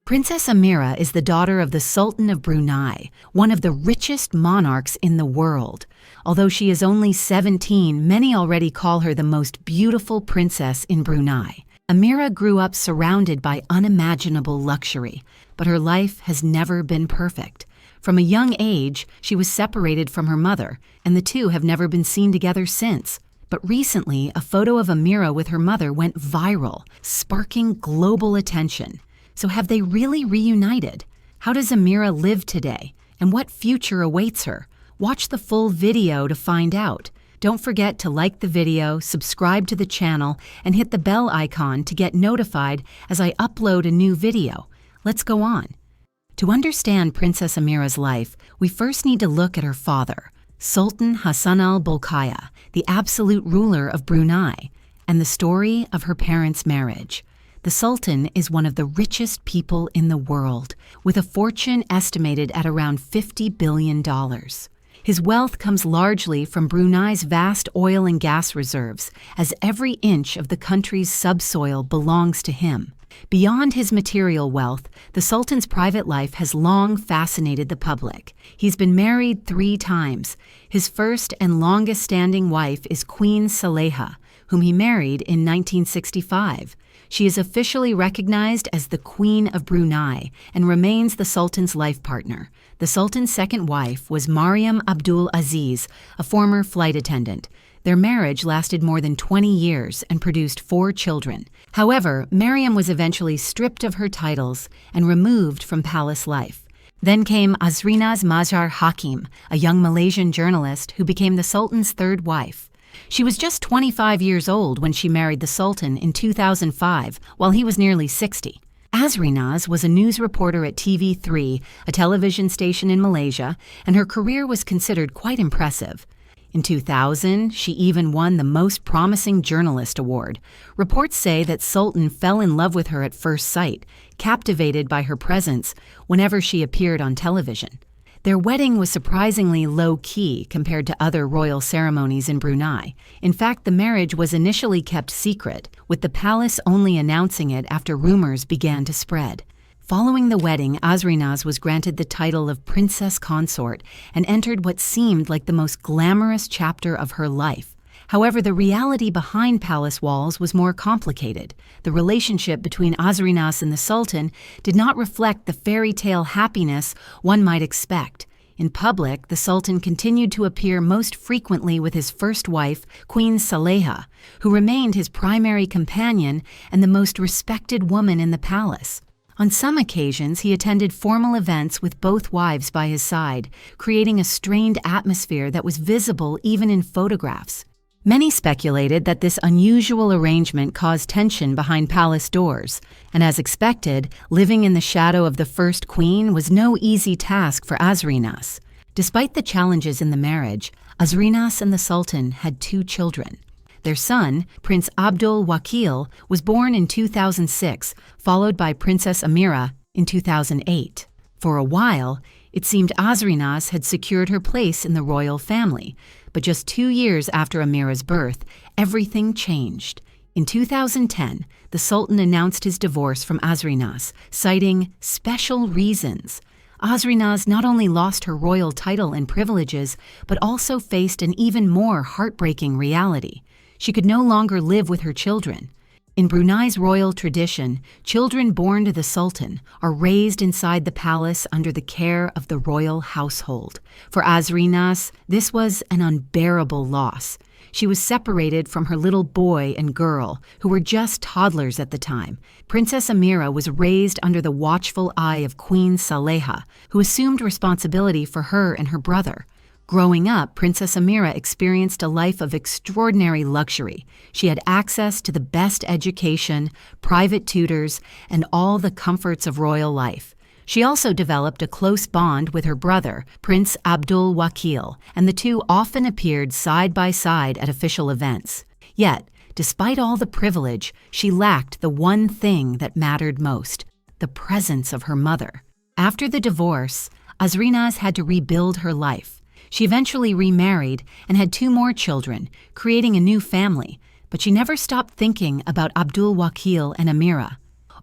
Princess Ameerah is the daughter of the Sultan of Brunei, one of the richest monarchs in the world. Although she is only 17, many already call her the most beautiful princess in Brunei. Ameerah grew up surrounded by unimaginable luxury, but her life has never been perfect. From a young age, she was separated from her mother, and the two have never been seen together since. But recently, a photo of Ameerah with her mother went viral, sparking global attention. So have they really reunited? How does Ameerah live today? And what future awaits her? Watch the full video to find out. Don't forget to like the video, subscribe to the channel, and hit the bell icon to get notified as I upload a new video. Let's go on. To understand Princess Ameerah's life, we first need to look at her father, Sultan Hassan al-Bolkiah, the absolute ruler of Brunei, and the story of her parents' marriage. The Sultan is one of the richest people in the world, with a fortune estimated at around $50 billion. His wealth comes largely from Brunei's vast oil and gas reserves, as every inch of the country's subsoil belongs to him. Beyond his material wealth, the Sultan's private life has long fascinated the public. He's been married 3 times. His first and longest-standing wife is Queen Saleha, whom he married in 1965. She is officially recognized as the Queen of Brunei and remains the Sultan's life partner. The Sultan's second wife was Mariam Abdul Aziz, a former flight attendant. Their marriage lasted more than 20 years and produced 4 children. However, Mariam was eventually stripped of her titles and removed from palace life. Then came Azrinaz Mazhar Hakim, a young Malaysian journalist who became the Sultan's third wife. She was just 25 years old when she married the Sultan in 2005, while he was nearly 60. Azrinaz was a news reporter at TV3, a television station in Malaysia, and her career was considered quite impressive. In 2000, she even won the Most Promising Journalist award. Reports say that Sultan fell in love with her at first sight, captivated by her presence whenever she appeared on television. Their wedding was surprisingly low-key compared to other royal ceremonies in Brunei. In fact, the marriage was initially kept secret, with the palace only announcing it after rumors began to spread. Following the wedding, Azrinaz was granted the title of Princess Consort and entered what seemed like the most glamorous chapter of her life. However, the reality behind palace walls was more complicated. The relationship between Azrinaz and the Sultan did not reflect the fairy tale happiness one might expect. In public, the Sultan continued to appear most frequently with his first wife, Queen Saleha, who remained his primary companion and the most respected woman in the palace. On some occasions, he attended formal events with both wives by his side, creating a strained atmosphere that was visible even in photographs. Many speculated that this unusual arrangement caused tension behind palace doors, and as expected, living in the shadow of the first queen was no easy task for Azrinaz. Despite the challenges in the marriage, Azrinaz and the Sultan had 2 children. Their son, Prince Abdul Wakil, was born in 2006, followed by Princess Ameerah in 2008. For a while, it seemed Azrinaz had secured her place in the royal family, but just 2 years after Ameerah's birth, everything changed. In 2010, the Sultan announced his divorce from Azrinaz, citing special reasons. Azrinaz not only lost her royal title and privileges, but also faced an even more heartbreaking reality. She could no longer live with her children. In Brunei's royal tradition, children born to the Sultan are raised inside the palace under the care of the royal household. For Azrinaz, this was an unbearable loss. She was separated from her little boy and girl, who were just toddlers at the time. Princess Ameerah was raised under the watchful eye of Queen Saleha, who assumed responsibility for her and her brother. Growing up, Princess Ameerah experienced a life of extraordinary luxury. She had access to the best education, private tutors, and all the comforts of royal life. She also developed a close bond with her brother, Prince Abdul Wakil, and the two often appeared side by side at official events. Yet, despite all the privilege, she lacked the one thing that mattered most: the presence of her mother. After the divorce, Azrinaz had to rebuild her life. She eventually remarried and had 2 more children, creating a new family, but she never stopped thinking about Abdul Wakil and Ameerah.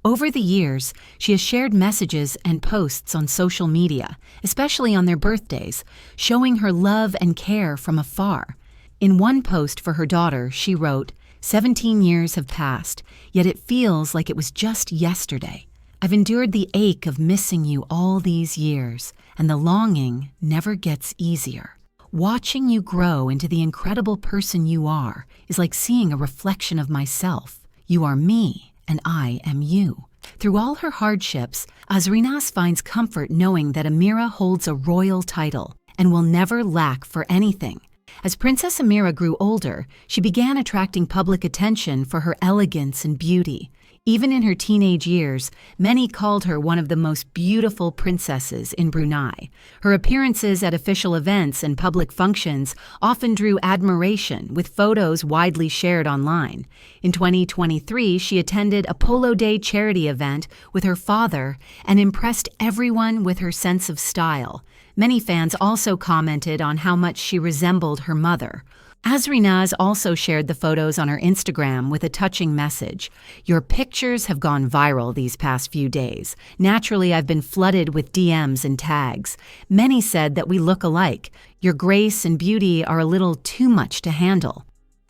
Over the years, she has shared messages and posts on social media, especially on their birthdays, showing her love and care from afar. In one post for her daughter, she wrote, "17 years have passed, yet it feels like it was just yesterday. I've endured the ache of missing you all these years, and the longing never gets easier. Watching you grow into the incredible person you are is like seeing a reflection of myself. You are me, and I am you." Through all her hardships, Azrinaz finds comfort knowing that Ameerah holds a royal title and will never lack for anything. As Princess Ameerah grew older, she began attracting public attention for her elegance and beauty. Even in her teenage years, many called her one of the most beautiful princesses in Brunei. Her appearances at official events and public functions often drew admiration, with photos widely shared online. In 2023, she attended a Polo Day charity event with her father and impressed everyone with her sense of style. Many fans also commented on how much she resembled her mother. Azrinaz also shared the photos on her Instagram with a touching message. "Your pictures have gone viral these past few days. Naturally, I've been flooded with DMs and tags. Many said that we look alike. Your grace and beauty are a little too much to handle."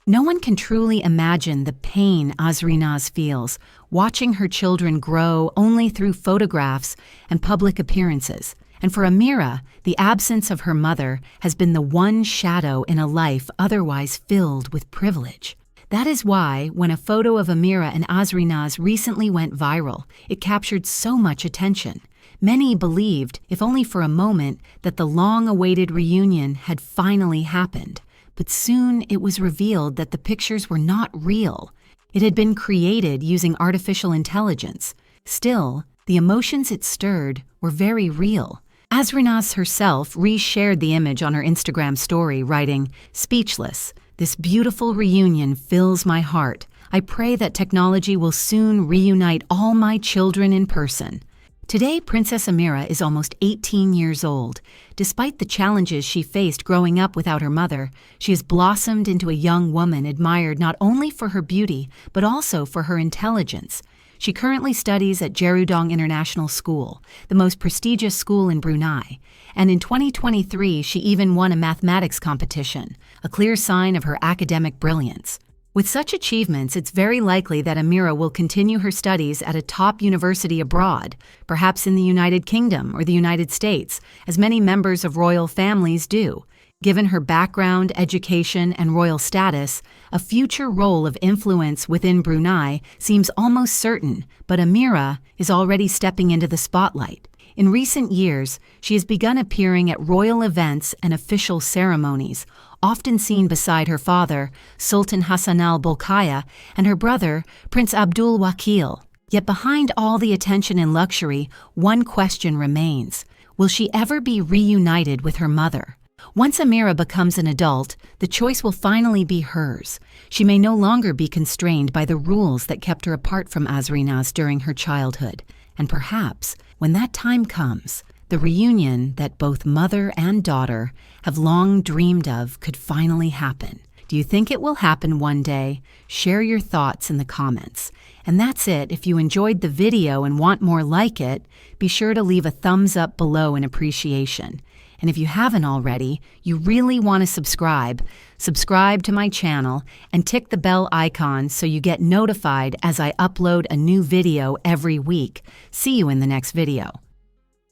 No one can truly imagine the pain Azrinaz feels, watching her children grow only through photographs and public appearances. And for Ameerah, the absence of her mother has been the one shadow in a life otherwise filled with privilege. That is why, when a photo of Ameerah and Azrinaz recently went viral, it captured so much attention. Many believed, if only for a moment, that the long-awaited reunion had finally happened. But soon it was revealed that the pictures were not real. It had been created using artificial intelligence. Still, the emotions it stirred were very real. Azrinaz herself reshared the image on her Instagram story, writing, "Speechless. This beautiful reunion fills my heart. I pray that technology will soon reunite all my children in person." Today, Princess Ameerah is almost 18 years old. Despite the challenges she faced growing up without her mother, she has blossomed into a young woman admired not only for her beauty, but also for her intelligence. She currently studies at Jerudong International School, the most prestigious school in Brunei, and in 2023 she even won a mathematics competition, a clear sign of her academic brilliance. With such achievements, it's very likely that Ameerah will continue her studies at a top university abroad, perhaps in the United Kingdom or the United States, as many members of royal families do. Given her background, education, and royal status, a future role of influence within Brunei seems almost certain, but Ameerah is already stepping into the spotlight. In recent years, she has begun appearing at royal events and official ceremonies, often seen beside her father, Sultan Hassan al-Bolkiah, and her brother, Prince Abdul Wakil. Yet behind all the attention and luxury, one question remains. Will she ever be reunited with her mother? Once Ameerah becomes an adult, the choice will finally be hers. She may no longer be constrained by the rules that kept her apart from Azrinaz during her childhood. And perhaps, when that time comes, the reunion that both mother and daughter have long dreamed of could finally happen. Do you think it will happen one day? Share your thoughts in the comments. And that's it. If you enjoyed the video and want more like it, be sure to leave a thumbs up below in appreciation. And if you haven't already, you really want to subscribe to my channel and tick the bell icon so you get notified as I upload a new video every week. See you in the next video.